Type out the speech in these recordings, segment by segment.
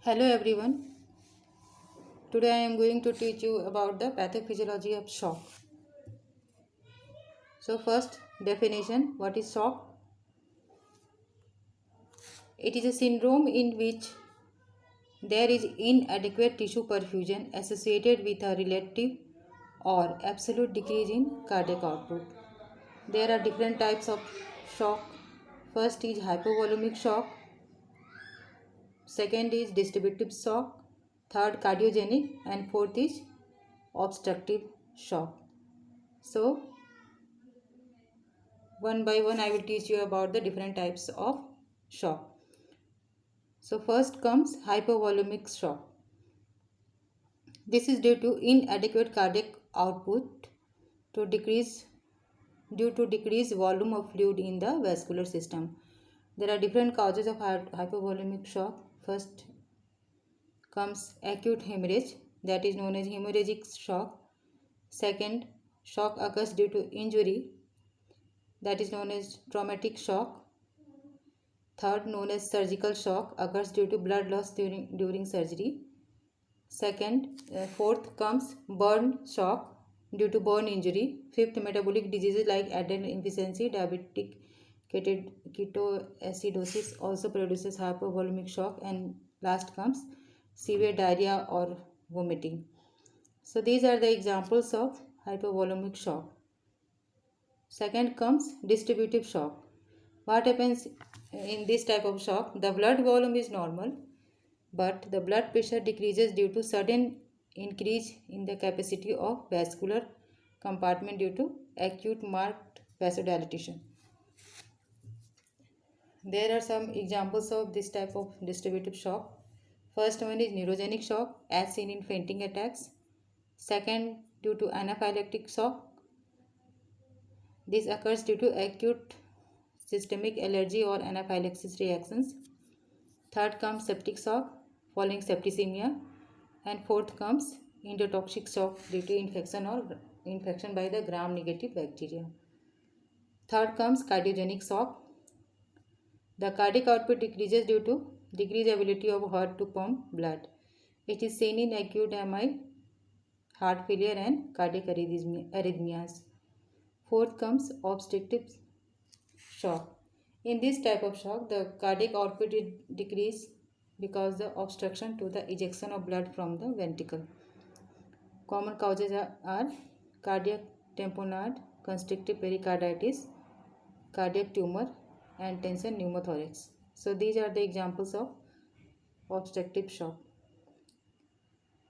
Hello everyone. Today I am going to teach you about the pathophysiology of shock. So first definition, what is shock? It is a syndrome in which there is inadequate tissue perfusion associated with a relative or absolute decrease in cardiac output. There are different types of shock. First is hypovolemic shock, second is distributive shock, third cardiogenic, and fourth is obstructive shock. So one by one I will teach you about the different types of shock. So first comes hypovolemic shock. This is due to inadequate cardiac output to decrease due to decreased volume of fluid in the vascular system. There are different causes of hypovolemic shock. First comes acute hemorrhage, that is known as hemorrhagic shock. Second, shock occurs due to injury, that is known as traumatic shock. Third, known as surgical shock, occurs due to blood loss during surgery. Fourth comes burn shock due to burn injury. Fifth, metabolic diseases like adrenal insufficiency, diabetic ketoacidosis also produces hypovolemic shock. And last comes severe diarrhea or vomiting. So these are the examples of hypovolemic shock. Second comes distributive shock. What happens in this type of shock? The blood volume is normal, but the blood pressure decreases due to sudden increase in the capacity of vascular compartment due to acute marked vasodilatation. There are some examples of this type of distributive shock. First one is neurogenic shock, as seen in fainting attacks. Second, due to anaphylactic shock. This occurs due to acute systemic allergy or anaphylaxis reactions. Third comes septic shock following septicemia. And fourth comes endotoxic shock due to infection by the gram-negative bacteria. Third comes cardiogenic shock. The cardiac output decreases due to decreased ability of heart to pump blood. It is seen in acute MI, heart failure and cardiac arrhythmias. Fourth comes obstructive shock. In this type of shock, the cardiac output decreases because the obstruction to the ejection of blood from the ventricle. Common causes are cardiac tamponade, constrictive pericarditis, cardiac tumor, and tension pneumothorax. So these are the examples of obstructive shock.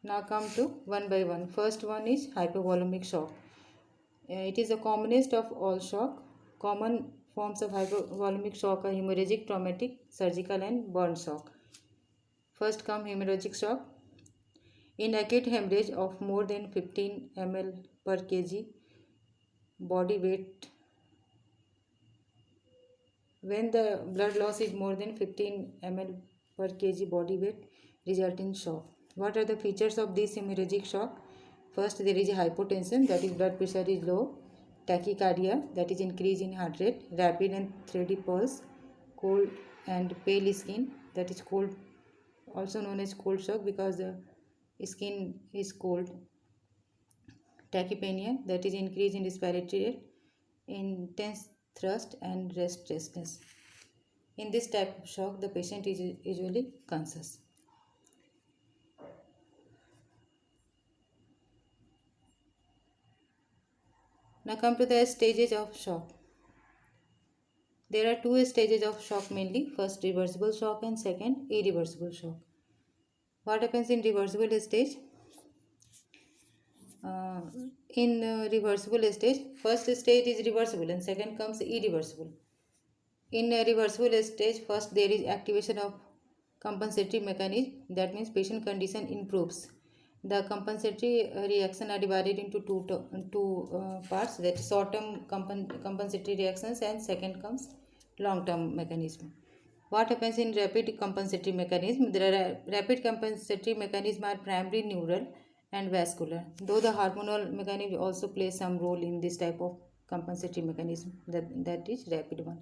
Now come to one by one. First one is hypovolemic shock. It is the commonest of all shock. Common forms of hypovolemic shock are hemorrhagic, traumatic, surgical, and burn shock. First come hemorrhagic shock. In acute hemorrhage of more than 15 ml per kg body weight, when the blood loss is more than 15 ml per kg body weight, result in shock. What are the features of this hemorrhagic shock? First, there is a hypotension, that is blood pressure is low, tachycardia, that is increase in heart rate, rapid and thready pulse, cold and pale skin, that is cold, also known as cold shock because the skin is cold, tachypnea, that is increase in respiratory rate, intense thirst and restlessness. In this type of shock, the patient is usually conscious. Now come to the stages of shock. There are two stages of shock mainly. First, reversible shock and second, irreversible shock. What happens in reversible stage? In reversible stage, first stage is reversible and second comes irreversible. In a reversible stage, first there is activation of compensatory mechanism, that means patient condition improves. The compensatory reaction are divided into two parts, that is short-term compensatory reactions and second comes long-term mechanism. What happens in rapid compensatory mechanism? There are rapid compensatory mechanism are primarily neural and vascular, though the hormonal mechanism also plays some role in this type of compensatory mechanism, that is rapid one.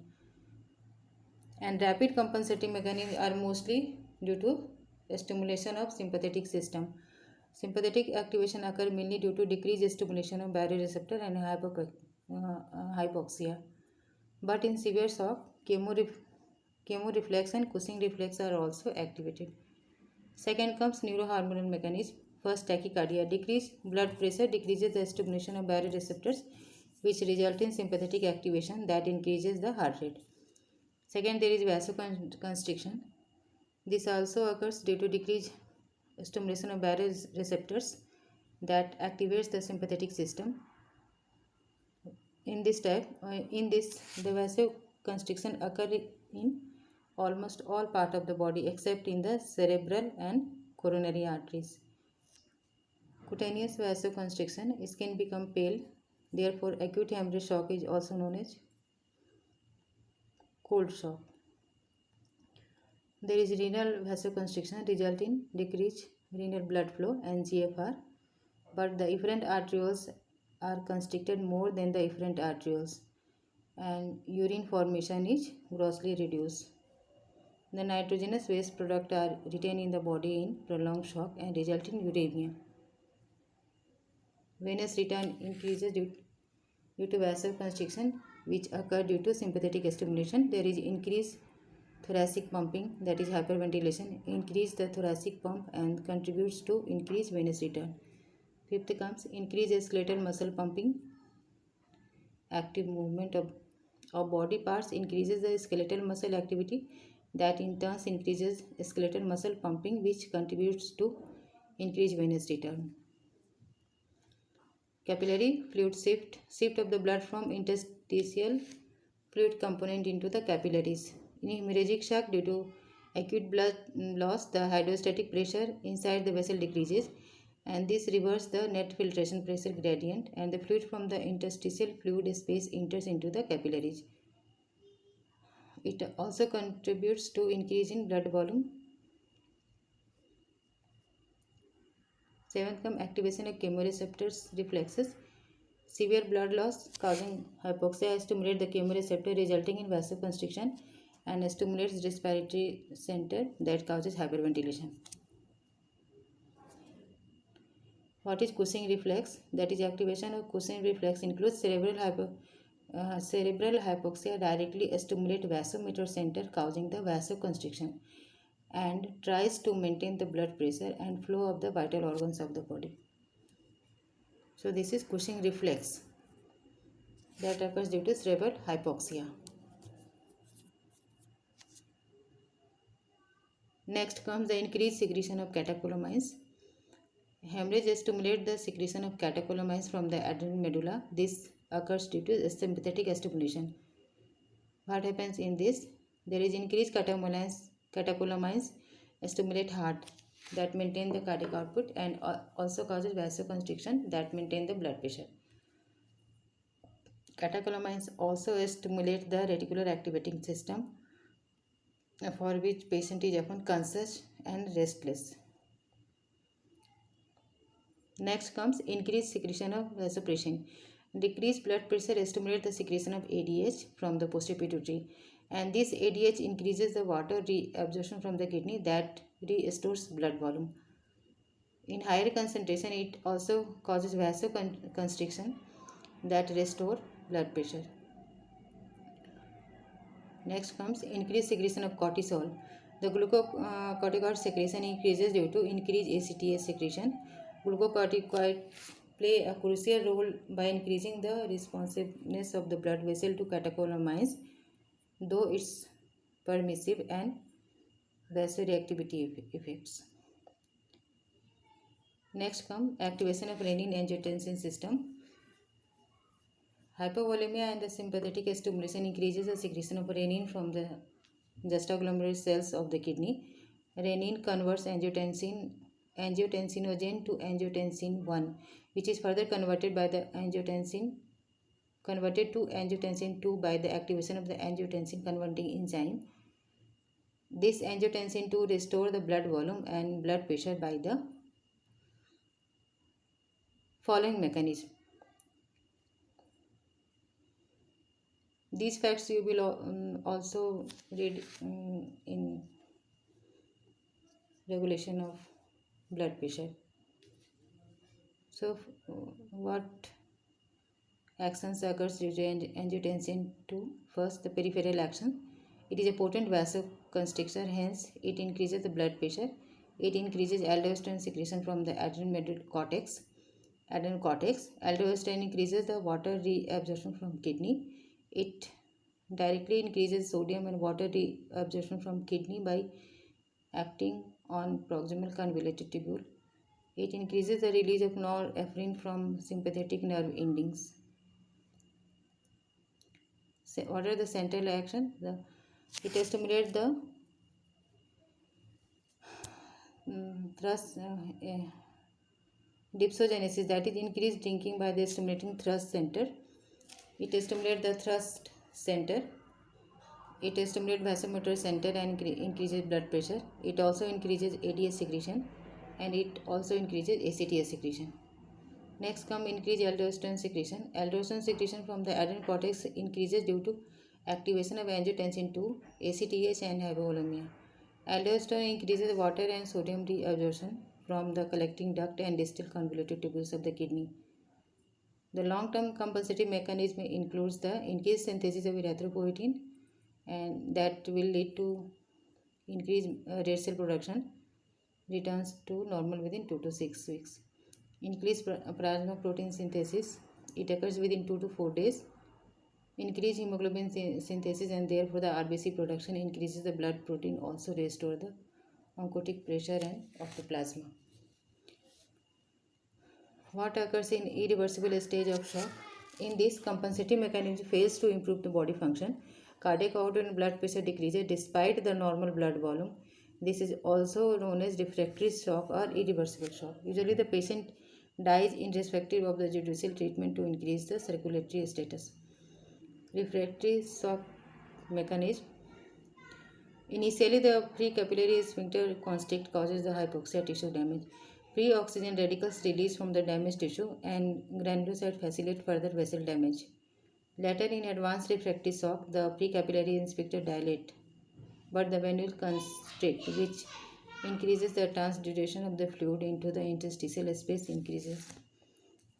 And rapid compensating mechanisms are mostly due to stimulation of sympathetic system. Sympathetic activation occur mainly due to decreased stimulation of baroreceptor and hypoxia. But in severe shock, chemoreflex and Cushing reflex are also activated. Second comes neurohormonal mechanism. First, tachycardia. Decreased blood pressure decreases the stimulation of baroreceptors, which result in sympathetic activation that increases the heart rate. Second, there is vasoconstriction. This also occurs due to decreased stimulation of baroreceptors that activates the sympathetic system. In this, the vasoconstriction occurs in almost all part of the body except in the cerebral and coronary arteries. Cutaneous vasoconstriction, skin become pale, therefore acute hemorrhage shock is also known as cold shock. There is renal vasoconstriction result in decreased renal blood flow and GFR, but the efferent arterioles are constricted more than the efferent arterioles and urine formation is grossly reduced. The nitrogenous waste products are retained in the body in prolonged shock and result in uremia. Venous return increases due to vasoconstriction, which occur due to sympathetic stimulation. There is increased thoracic pumping, that is hyperventilation, increase the thoracic pump and contributes to increased venous return. Fifth comes increased skeletal muscle pumping. Active movement of body parts increases the skeletal muscle activity, that in turn increases skeletal muscle pumping, which contributes to increased venous return. Capillary fluid shift of the blood from interstitial fluid component into the capillaries. In hemorrhagic shock due to acute blood loss, the hydrostatic pressure inside the vessel decreases, and this reverses the net filtration pressure gradient, and the fluid from the interstitial fluid space enters into the capillaries. It also contributes to increase in blood volume. Seventh comes activation of chemoreceptors reflexes. Severe blood loss causing hypoxia stimulates the chemoreceptor, resulting in vasoconstriction, and stimulates respiratory center that causes hyperventilation. What is Cushing reflex? That is, activation of Cushing reflex includes cerebral hypoxia directly stimulate vasomotor center causing the vasoconstriction and tries to maintain the blood pressure and flow of the vital organs of the body. So this is Cushing reflex that occurs due to cerebral hypoxia. Next comes the increased secretion of catecholamines. Hemorrhage stimulates the secretion of catecholamines from the adrenal medulla. This occurs due to sympathetic stimulation. What happens in this? There is increased catecholamines stimulate heart that maintain the cardiac output and also causes vasoconstriction that maintain the blood pressure. Catecholamines also stimulate the reticular activating system, for which patient is often conscious and restless. Next comes increased secretion of vasopressin. Decreased blood pressure stimulates the secretion of ADH from the posterior pituitary, and this ADH increases the water reabsorption from the kidney that restores blood volume. In higher concentration, it also causes vasoconstriction that restore blood pressure. Next comes increased secretion of cortisol. The glucocorticoid secretion increases due to increased ACTH secretion. Glucocorticoids play a crucial role by increasing the responsiveness of the blood vessel to catecholamines, though its permissive and vasoreactivity effects. Next comes activation of renin-angiotensin system. Hypovolemia and the sympathetic stimulation increases the secretion of renin from the juxtaglomerular cells of the kidney. Renin converts angiotensinogen to angiotensin 1, which is further converted to angiotensin 2 by the activation of the angiotensin converting enzyme. This angiotensin 2 restores the blood volume and blood pressure by the following mechanism. These facts you will also read in regulation of blood pressure. So, what actions occurs due to angiotensin 2? First, the peripheral action. It is a potent vasoconstrictor, hence it increases the blood pressure. It increases aldosterone secretion from the adrenal cortex. Aldosterone increases the water reabsorption from kidney. It directly increases sodium and water reabsorption from kidney by acting on proximal convoluted tubule. It increases the release of norepinephrine from sympathetic nerve endings. What are the central action? It stimulates the thrust dipsogenesis, that is increased drinking by the stimulating thrust center. It stimulates the thrust center. It stimulates vasomotor center and increases blood pressure. It also increases ADS secretion and it also increases ACTH secretion. Next come increase aldosterone secretion. Aldosterone secretion from the adrenal cortex increases due to activation of angiotensin 2, ACTH and hypovolemia. Aldosterone increases water and sodium reabsorption from the collecting duct and distal convoluted tubules of the kidney. The long-term compensative mechanism includes the increased synthesis of erythropoietin, and that will lead to increased red cell production, returns to normal within 2 to 6 weeks. Increased plasma protein synthesis, it occurs within 2 to 4 days. Increased hemoglobin synthesis and therefore the RBC production increases the blood protein, also restore the oncotic pressure and of the plasma. What occurs in irreversible stage of shock? In this, compensative mechanism fails to improve the body function. Cardiac output and blood pressure decreases despite the normal blood volume. This is also known as refractory shock or irreversible shock. Usually the patient dies irrespective of the judicial treatment to increase the circulatory status. Refractory shock mechanism. Initially, the precapillary sphincter constrict causes the hypoxia tissue damage. Free oxygen radicals released from the damaged tissue and granulocyte facilitate further vessel damage. Later, in advanced refractory shock, the precapillary sphincter dilate, but the venule constrict, which increases the transduction of the fluid into the interstitial space, increases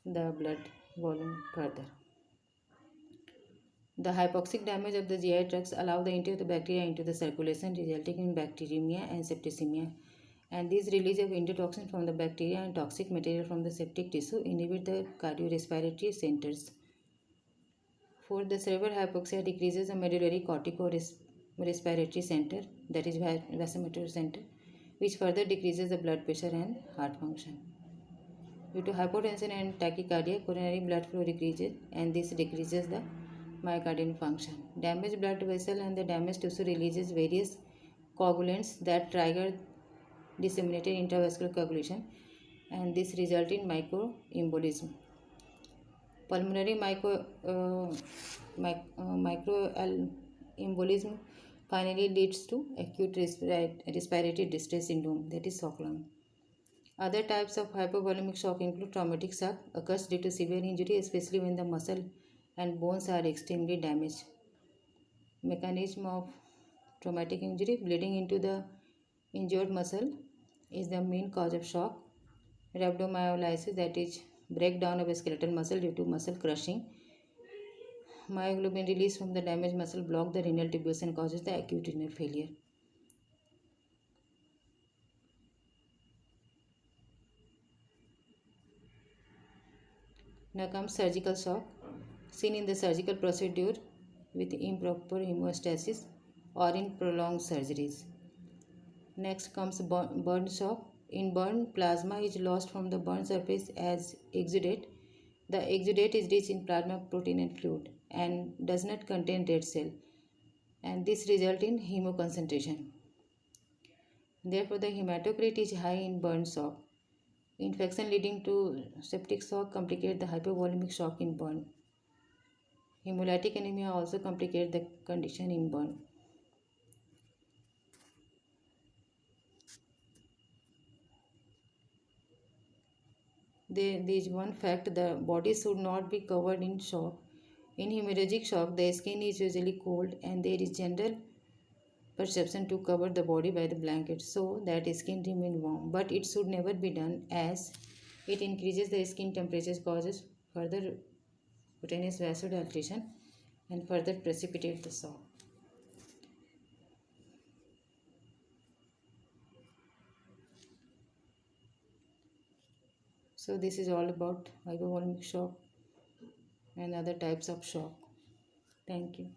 the blood volume further. The hypoxic damage of the GI tracts allow the entry of the bacteria into the circulation, resulting in bacteremia and septicemia. And this release of endotoxin from the bacteria and toxic material from the septic tissue inhibit the cardiorespiratory centers. Fourth, the cerebral hypoxia decreases the medullary cortico-respiratory center, that is vasomotor center, which further decreases the blood pressure and heart function. Due to hypotension and tachycardia, coronary blood flow decreases, and this decreases the myocardial function. Damaged blood vessel and the damaged tissue releases various coagulants that trigger disseminated intravascular coagulation, and this result in microembolism. Pulmonary microembolism finally leads to acute respiratory distress syndrome, that is shock lung. Other types of hypovolemic shock include traumatic shock, occurs due to severe injury, especially when the muscle and bones are extremely damaged. Mechanism of traumatic injury: bleeding into the injured muscle is the main cause of shock. Rhabdomyolysis, that is breakdown of a skeletal muscle due to muscle crushing. Myoglobin release from the damaged muscle block the renal tubules and causes the acute renal failure. Now comes surgical shock, seen in the surgical procedure with improper hemostasis or in prolonged surgeries. Next comes burn shock. In burn, plasma is lost from the burn surface as exudate. The exudate is rich in plasma protein and fluid and does not contain red cell, and this results in hemoconcentration. Therefore, the hematocrit is high in burn shock. Infection leading to septic shock complicates the hypovolemic shock in burn. Hemolytic anemia also complicates the condition in burn. There is one fact: the body should not be covered in shock. In hemorrhagic shock, the skin is usually cold and there is general perception to cover the body by the blanket so that skin remain warm, but it should never be done as it increases the skin temperature, causes further cutaneous vasodilation and further precipitate the shock. So this is all about hypovolemic shock and other types of shock. Thank you.